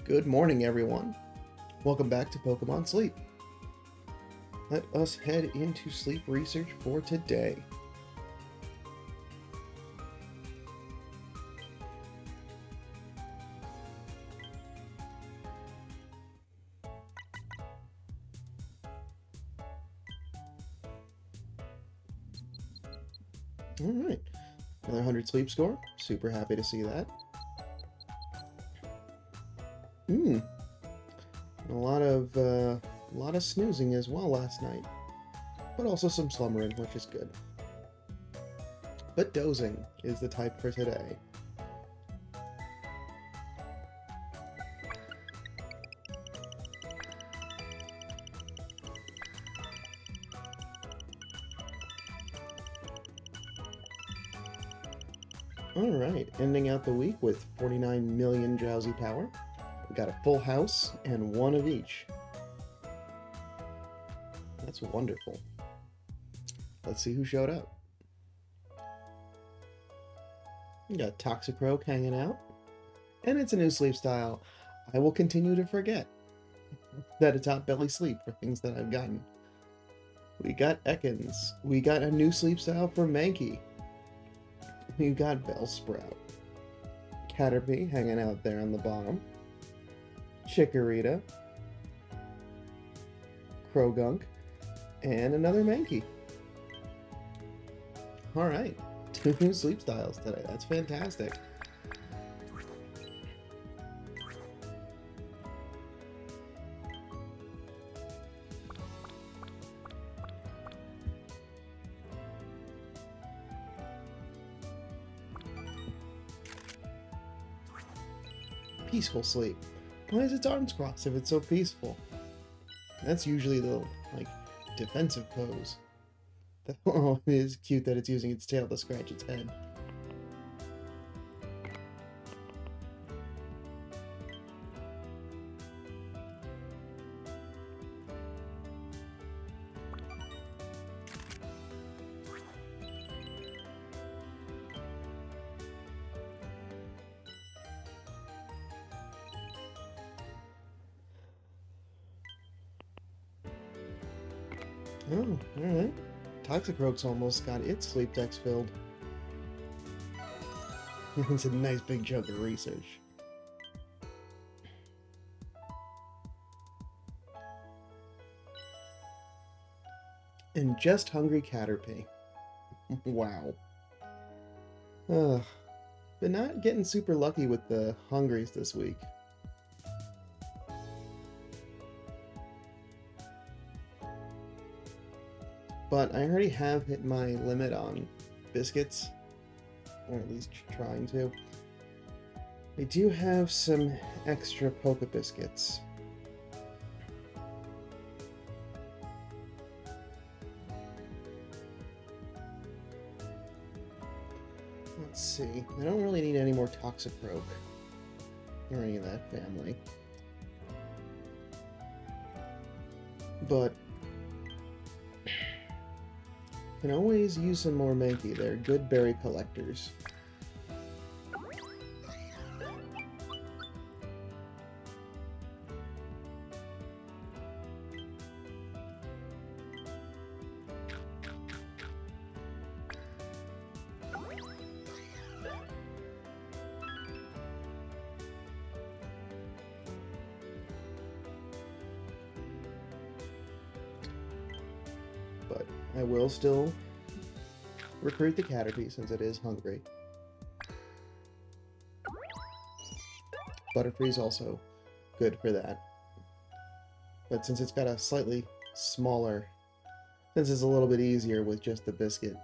Good morning, everyone. Welcome back to Pokemon Sleep. Let us head into sleep research for today. Alright, another 100 sleep score. Super happy to see that. A lot of snoozing as well last night, but also some slumbering, which is good. But dozing is the type for today. Alright, ending out the week with 49 million drowsy power. We got a full house and one of each. That's wonderful. Let's see who showed up. We got Toxicroak hanging out. And it's a new sleep style. I will continue to forget that it's hot belly sleep for things that I've gotten. We got Ekans. We got a new sleep style for Mankey. We got Bellsprout. Caterpie hanging out there on the bottom. Chikorita. Krogunk. And another Mankey. Alright, 2 new sleep styles today. That's fantastic. Peaceful sleep. Why is its arms crossed if it's so peaceful? That's usually the, defensive pose. Oh, it is cute that it's using its tail to scratch its head. Oh, alright. Toxicroak's almost got its sleep decks filled. It's a nice big chunk of research. And just hungry Caterpie. Wow. Ugh. But not getting super lucky with the hungries this week. But I already have hit my limit on biscuits, or at least trying to. I do have some extra Poke Biscuits. Let's see. I don't really need any more Toxicroak or any of that family. But can always use some more Mankey. They're good berry collectors. But I will still recruit the Caterpie since it is hungry. Butterfree's also good for that. But since it's got a slightly smaller, since it's a little bit easier with just the biscuit,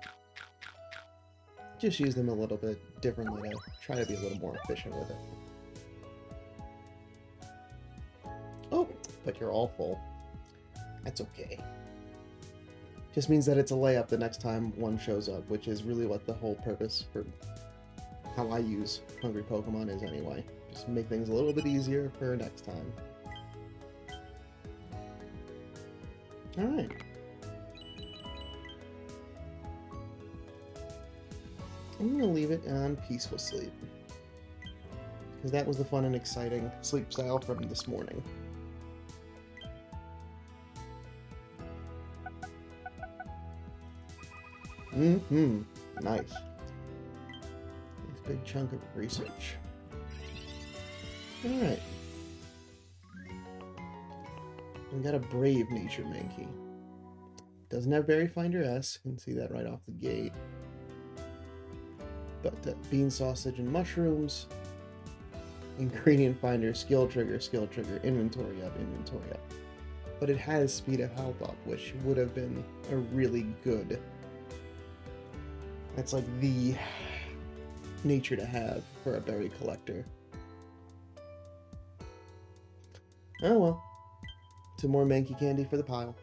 just use them a little bit differently to try to be a little more efficient with it. Oh, but you're all full. That's okay. Just means that it's a layup the next time one shows up, which is really what the whole purpose for how I use hungry Pokemon is anyway. Just make things a little bit easier for next time. Alright. I'm going to leave it on peaceful sleep. because that was the fun and exciting sleep style from this morning. Mm-hmm. Nice. Nice big chunk of research. Alright. We got a Brave Nature Mankey. Doesn't have Berry Finder S, you can see that right off the gate. But Bean Sausage and Mushrooms, Ingredient Finder, Skill Trigger, Inventory Up. But it has Speed of Health Up, which would have been a really good... That's like the nature to have for a berry collector. Oh well. Some more Mankey candy for the pile.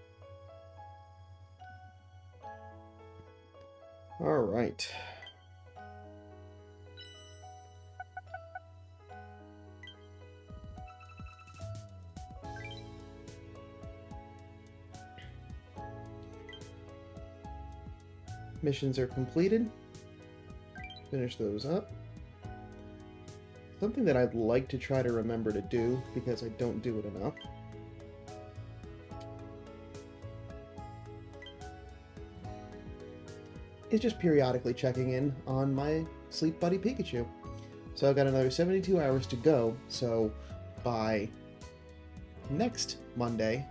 Alright. Missions are completed. Finish those up. Something that I'd like to try to remember to do, because I don't do it enough, is just periodically checking in on my Sleep Buddy Pikachu. So I've got another 72 hours to go, so by next Monday,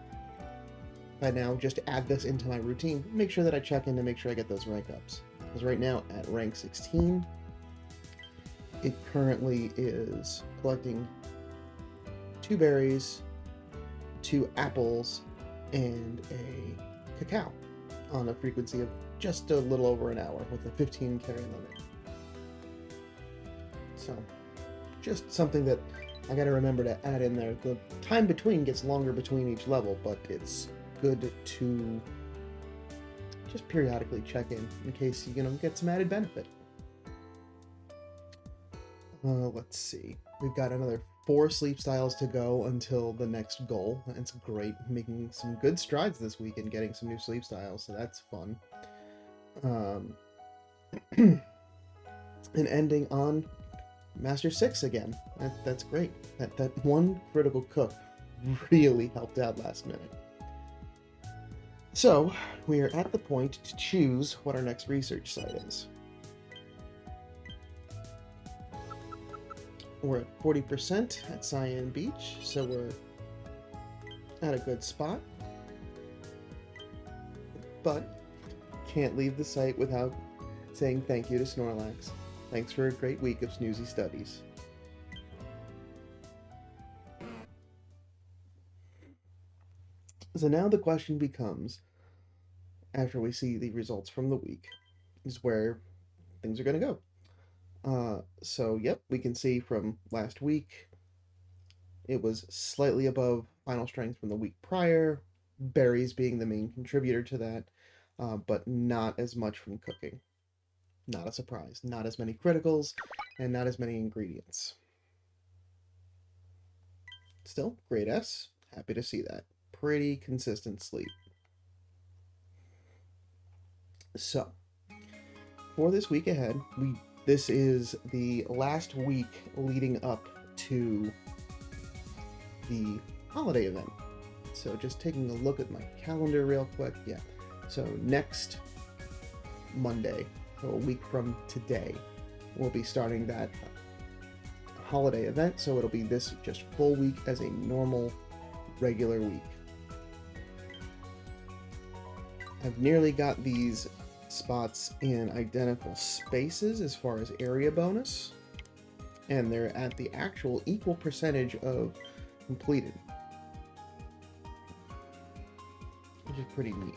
I now just add this into my routine, make sure that I check in to make sure I get those rank ups. Because right now, at rank 16, it currently is collecting 2 berries, 2 apples, and a cacao on a frequency of just a little over an hour with a 15 carry limit. So, just something that I gotta remember to add in there. The time between gets longer between each level, but it's good to just periodically check in case you get some added benefit. Let's see. We've got another 4 sleep styles to go until the next goal. It's great. Making some good strides this week and getting some new sleep styles, so that's fun. And ending on Master 6 again. That's great. That one critical cook really helped out last minute. So, we are at the point to choose what our next research site is. We're at 40% at Cyan Beach, so we're at a good spot. But can't leave the site without saying thank you to Snorlax. Thanks for a great week of snoozy studies. So now the question becomes, after we see the results from the week, is where things are going to go. So, yep, we can see from last week, it was slightly above final strength from the week prior, berries being the main contributor to that, but not as much from cooking. Not a surprise. Not as many criticals, and not as many ingredients. Still, grade S. Happy to see that. Pretty consistent sleep. So, for this week ahead, this is the last week leading up to the holiday event. So just taking a look at my calendar real quick. Yeah. So next Monday, so a week from today, we'll be starting that holiday event. So it'll be this just full week as a normal, regular week. I've nearly got these spots in identical spaces as far as area bonus, and they're at the actual equal percentage of completed, which is pretty neat.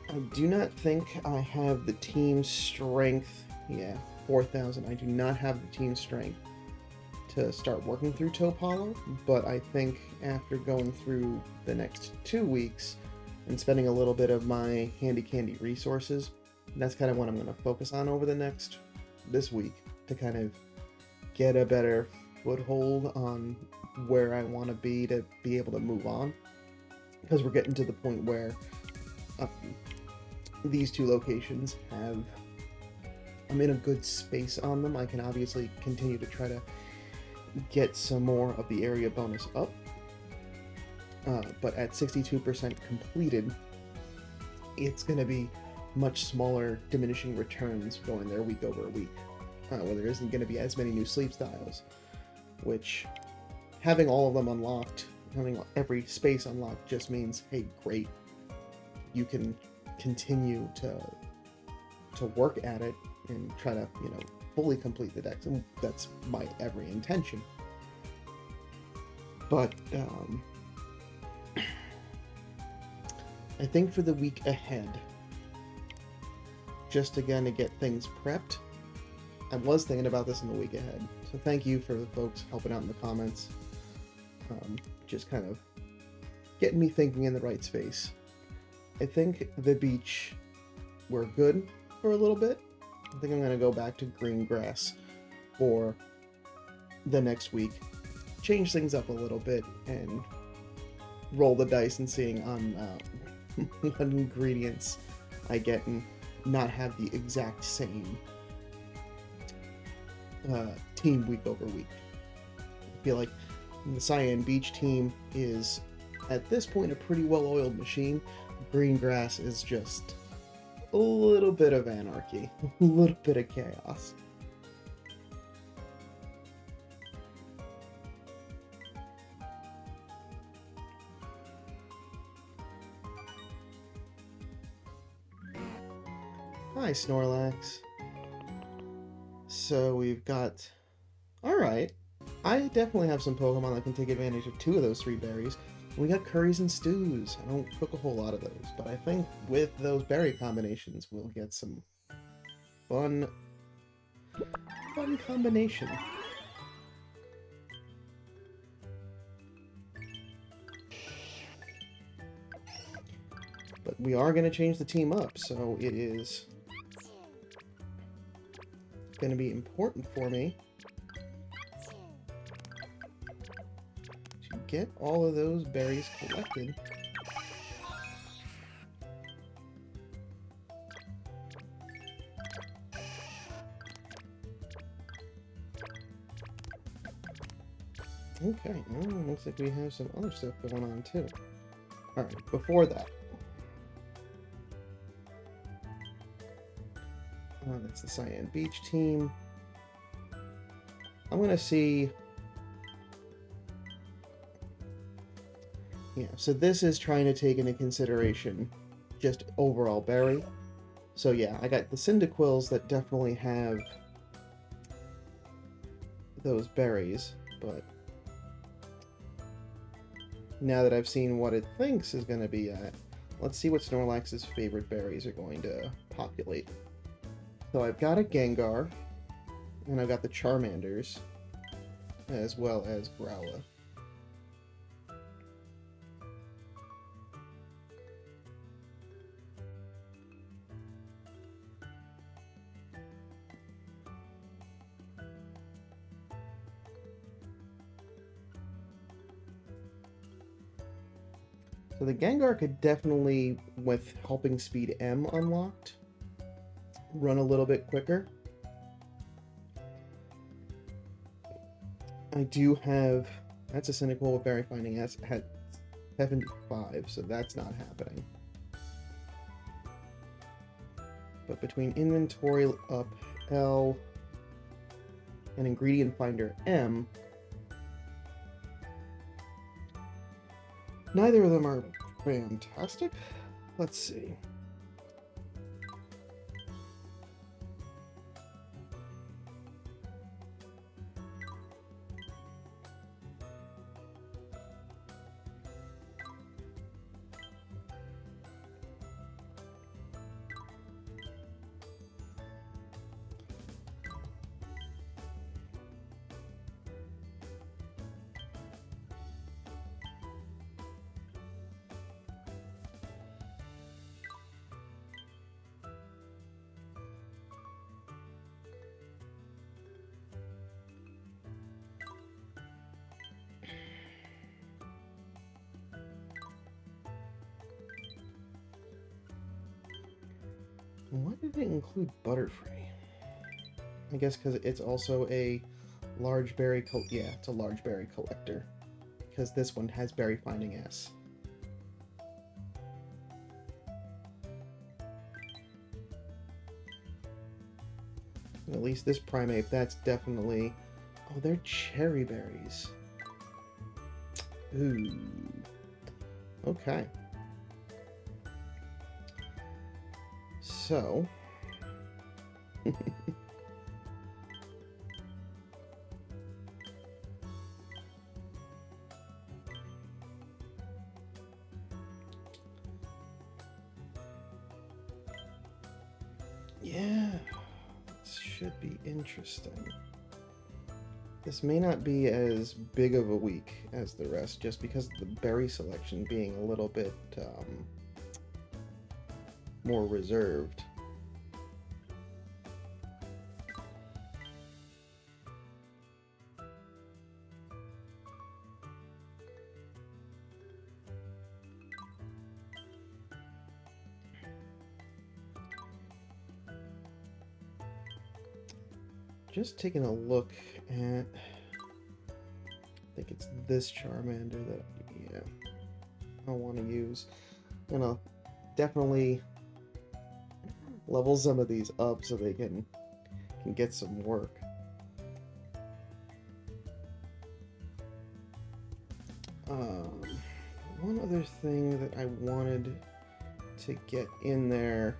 I do not think I have the team strength. Yeah, 4,000. I do not have the team strength to start working through Taupe Hollow, but I think after going through the next 2 weeks and spending a little bit of my handy candy resources, that's kind of what I'm going to focus on over this week to kind of get a better foothold on where I want to be able to move on, because we're getting to the point where these 2 locations have I'm in a good space on them. I can obviously continue to try to get some more of the area bonus up. But at 62% completed, it's going to be much smaller diminishing returns going there week over week, where there isn't going to be as many new sleep styles, which having all of them unlocked, having every space unlocked just means, hey, great, you can continue to work at it and try to, fully complete the decks, and that's my every intention. But I think for the week ahead, just again to get things prepped, I was thinking about this in the week ahead, so thank you for the folks helping out in the comments, just kind of getting me thinking in the right space. I think the beach, we're good for a little bit. I think I'm going to go back to green grass for the next week, change things up a little bit, and roll the dice and seeing on what ingredients I get and not have the exact same team week over week. I feel like the Cyan Beach team is, at this point, a pretty well-oiled machine. Green grass is just a little bit of anarchy, a little bit of chaos. Hi, Snorlax. So we've got... Alright. I definitely have some Pokemon that can take advantage of 2 of those 3 berries. We got curries and stews. I don't cook a whole lot of those, but I think with those berry combinations, we'll get some fun combination. But we are going to change the team up, so it is going to be important for me to get all of those berries collected. Okay, well, looks like we have some other stuff going on too. Alright, before that. That's the Cyan Beach team. I'm going to see... Yeah, so this is trying to take into consideration just overall berry. So yeah, I got the Cyndaquils that definitely have those berries, but now that I've seen what it thinks is going to be at, let's see what Snorlax's favorite berries are going to populate. So I've got a Gengar, and I've got the Charmanders, as well as Growlithe. So the Gengar could definitely, with Helping Speed M unlocked, run a little bit quicker. I do have... That's a Cyndaquil with Berry Finding at 75, so that's not happening. But between Inventory Up L and Ingredient Finder M, neither of them are fantastic. Let's see. Why did it include Butterfree? I guess because it's also a large berry yeah, it's a large berry collector. Because this one has berry finding S. At least this Primeape, that's definitely... Oh, they're cherry berries. Ooh. Okay. So... yeah, this should be interesting. This may not be as big of a week as the rest, just because of the berry selection being a little bit more reserved. Just taking a look at, I think it's this Charmander that, yeah, I want to use. I'm gonna definitely level some of these up so they can get some work. One other thing that I wanted to get in there.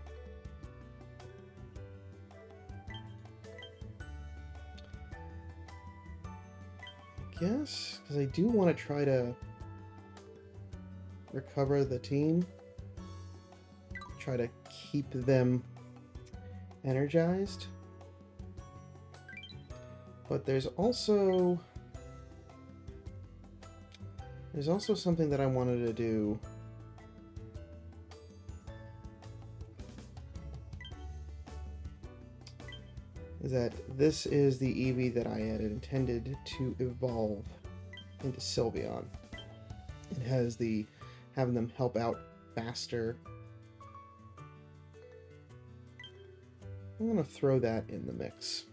Yes, because I do want to try to recover the team. Try to keep them energized. But there's also something that I wanted to do. Is that this is the Eevee that I had intended to evolve into Sylveon. It has the having them help out faster. I'm gonna throw that in the mix.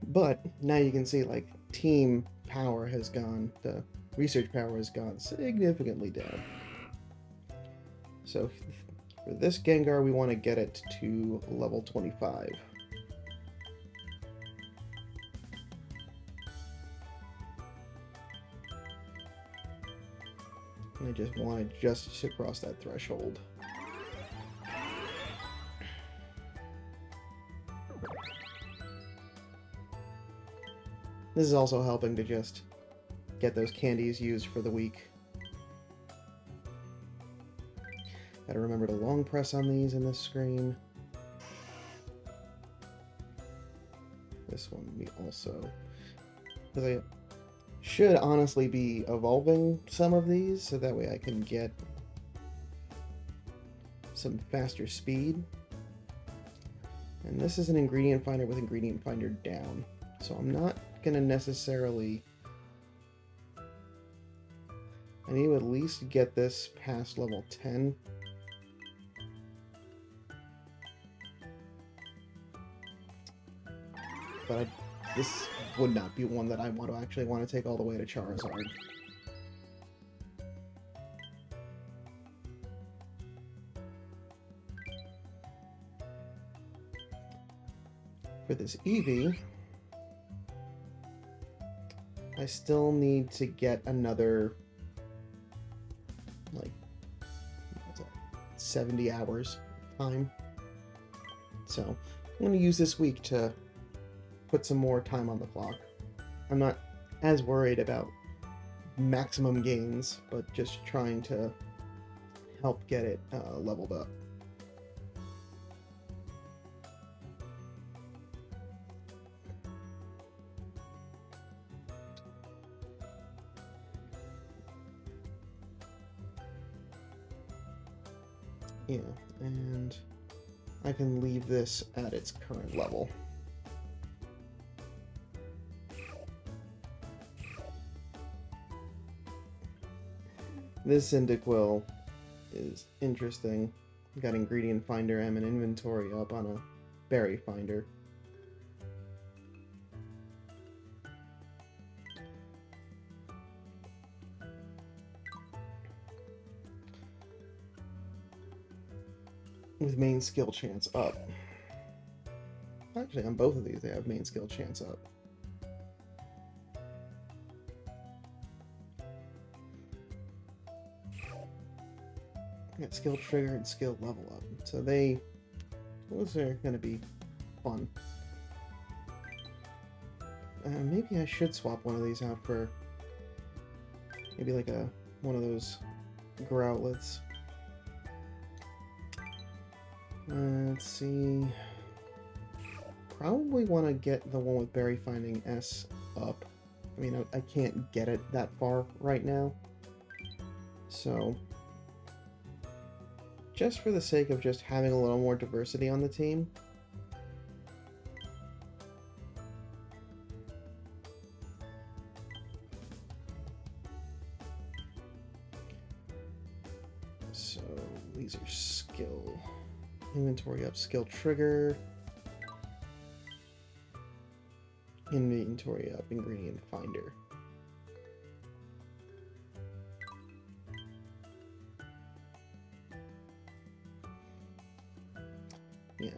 But now you can see, like, team power has gone, the research power has gone significantly down. So for this Gengar, we want to get it to level 25. And I just wanted just to cross that threshold. This is also helping to just get those candies used for the week. Gotta remember to long press on these in this screen. This one we also... because I should honestly be evolving some of these, so that way I can get some faster speed. And this is an ingredient finder with ingredient finder down. So I'm not gonna necessarily... I need to at least get this past level 10. But this would not be one that I actually want to take all the way to Charizard. For this Eevee, I still need to get another, like, what's that, 70 hours time. So I'm going to use this week to put some more time on the clock. I'm not as worried about maximum gains, but just trying to help get it leveled up. Yeah, and I can leave this at its current level. This Cyndaquil is interesting. Got ingredient finder and an inventory up on a berry finder. With main skill chance up. Actually, on both of these, they have main skill chance up. Got skill trigger and skill level up. So those are going to be fun. Maybe I should swap one of these out for maybe like one of those Growlithes. Let's see. Probably want to get the one with berry finding S up. I mean, I can't get it that far right now. So, just for the sake of just having a little more diversity on the team. So, these are skill. Inventory up, skill trigger. Inventory up, ingredient finder. Yeah,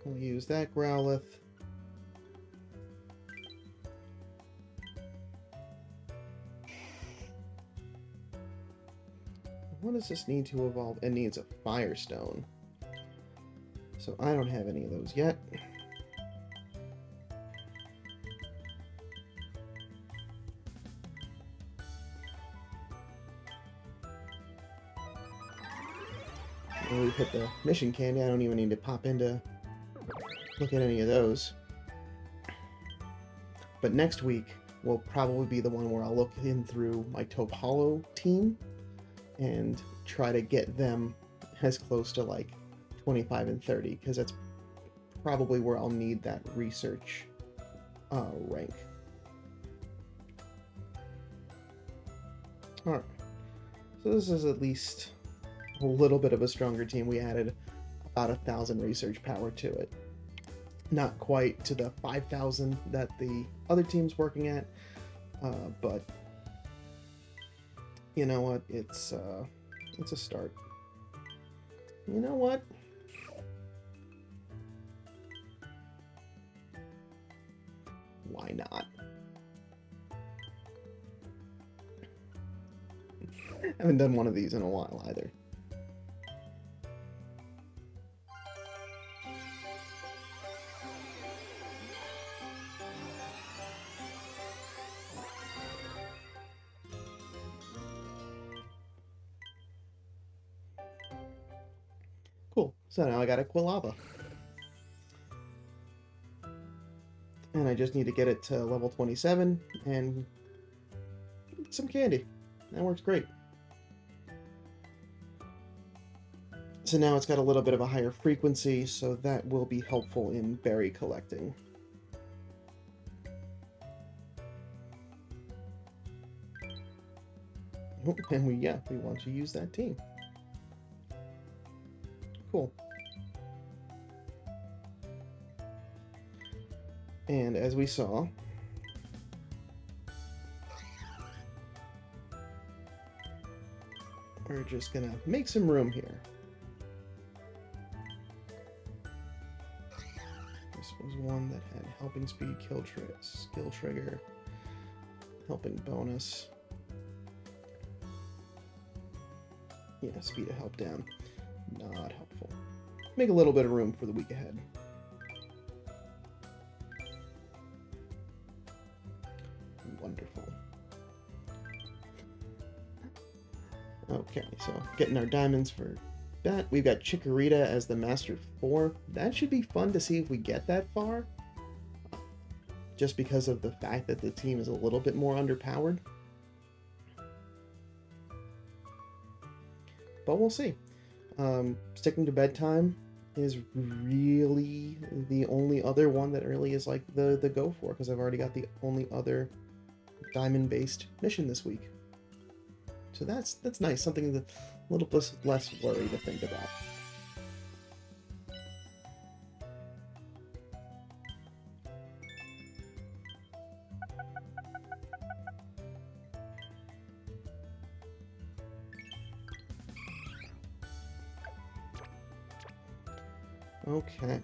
we'll use that Growlithe. What does this need to evolve? It needs a Firestone. So I don't have any of those yet. When we've hit the mission candy, I don't even need to pop in to look at any of those. But next week will probably be the one where I'll look in through my Taupe Hollow team and try to get them as close to like 25 and 30, because that's probably where I'll need that research rank. Alright, so this is at least a little bit of a stronger team. We added about 1,000 research power to it. Not quite to the 5,000 that the other team's working at, but you know what? It's a start. You know what? Why not? I haven't done one of these in a while either. Cool. So now I got a Quilava. And I just need to get it to level 27 and some candy. That works great. So now it's got a little bit of a higher frequency, so that will be helpful in berry collecting. Oh, and we want to use that team. Cool. And as we saw, we're just gonna make some room here. This was one that had helping speed, skill trigger, helping bonus. Yeah, speed of help down. Not helpful. Make a little bit of room for the week ahead. Wonderful. Okay, so getting our diamonds for that. We've got Chikorita as the Master 4. That should be fun to see if we get that far. Just because of the fact that the team is a little bit more underpowered. But we'll see. Sticking to bedtime is really the only other one that really is like the go for, because I've already got the only other diamond-based mission this week. So that's nice, something that a little bit less worry to think about. Okay.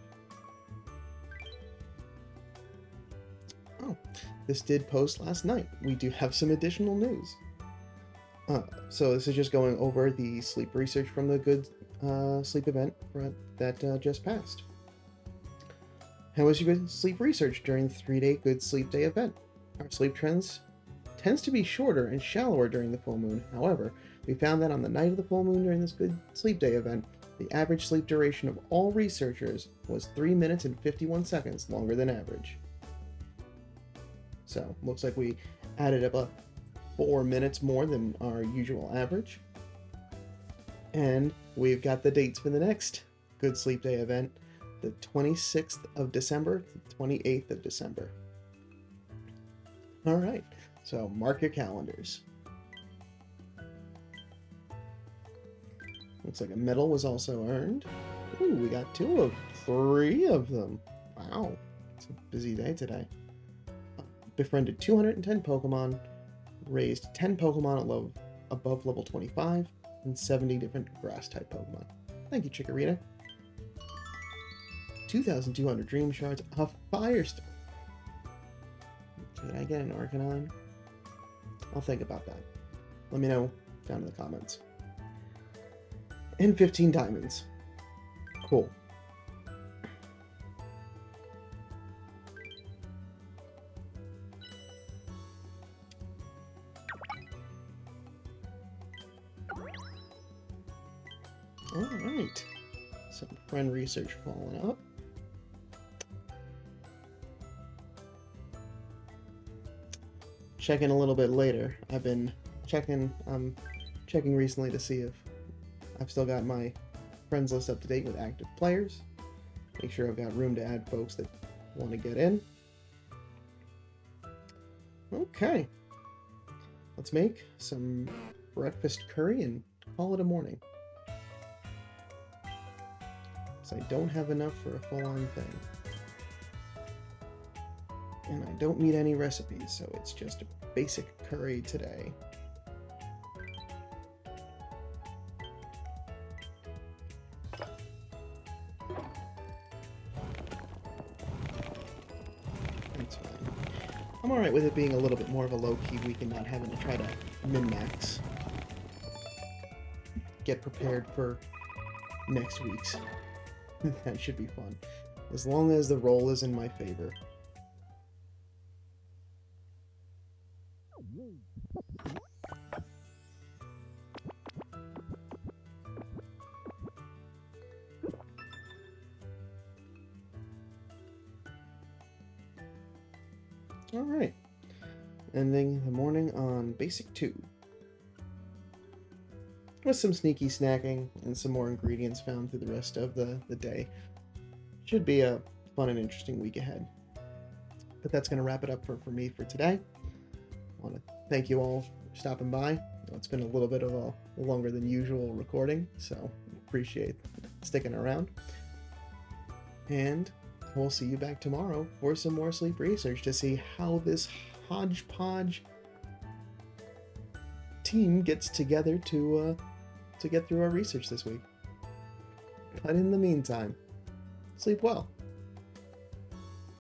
Oh, this did post last night. We do have some additional news. So this is just going over the sleep research from the Good Sleep event that just passed. How was your good sleep research during the 3-day Good Sleep Day event? Our sleep trends tends to be shorter and shallower during the full moon. However, we found that on the night of the full moon during this Good Sleep Day event, the average sleep duration of all researchers was 3 minutes and 51 seconds longer than average. So, looks like we added up 4 minutes more than our usual average. And we've got the dates for the next Good Sleep Day event, the 26th of December to the 28th of December. All right, so mark your calendars. Looks like a medal was also earned. Ooh, we got 3 of them. Wow, it's a busy day today. Befriended 210 Pokemon, raised 10 Pokemon above level 25, and 70 different grass-type Pokemon. Thank you, Chikorita. 2,200 Dream Shards, a Firestone. Should I get an Arcanine? I'll think about that. Let me know down in the comments. And 15 Diamonds. Cool. Alright. Some friend research following up. Checking a little bit later. I've been checking recently to see if I've still got my friends list up to date with active players. Make sure I've got room to add folks that want to get in. Okay. Let's make some breakfast curry and call it a morning. I don't have enough for a full-on thing. And I don't need any recipes, so it's just a basic curry today. That's fine. I'm alright with it being a little bit more of a low-key week and not having to try to min-max. Get prepared for next week's. That should be fun, as long as the roll is in my favor. Alright, ending the morning on Basic 2. With some sneaky snacking and some more ingredients found through the rest of the day. Should be a fun and interesting week ahead. But that's going to wrap it up for me for today. I want to thank you all for stopping by. I know it's been a little bit of a longer than usual recording, so appreciate sticking around. And we'll see you back tomorrow for some more sleep research to see how this hodgepodge team gets together to get through our research this week. But in the meantime, sleep well.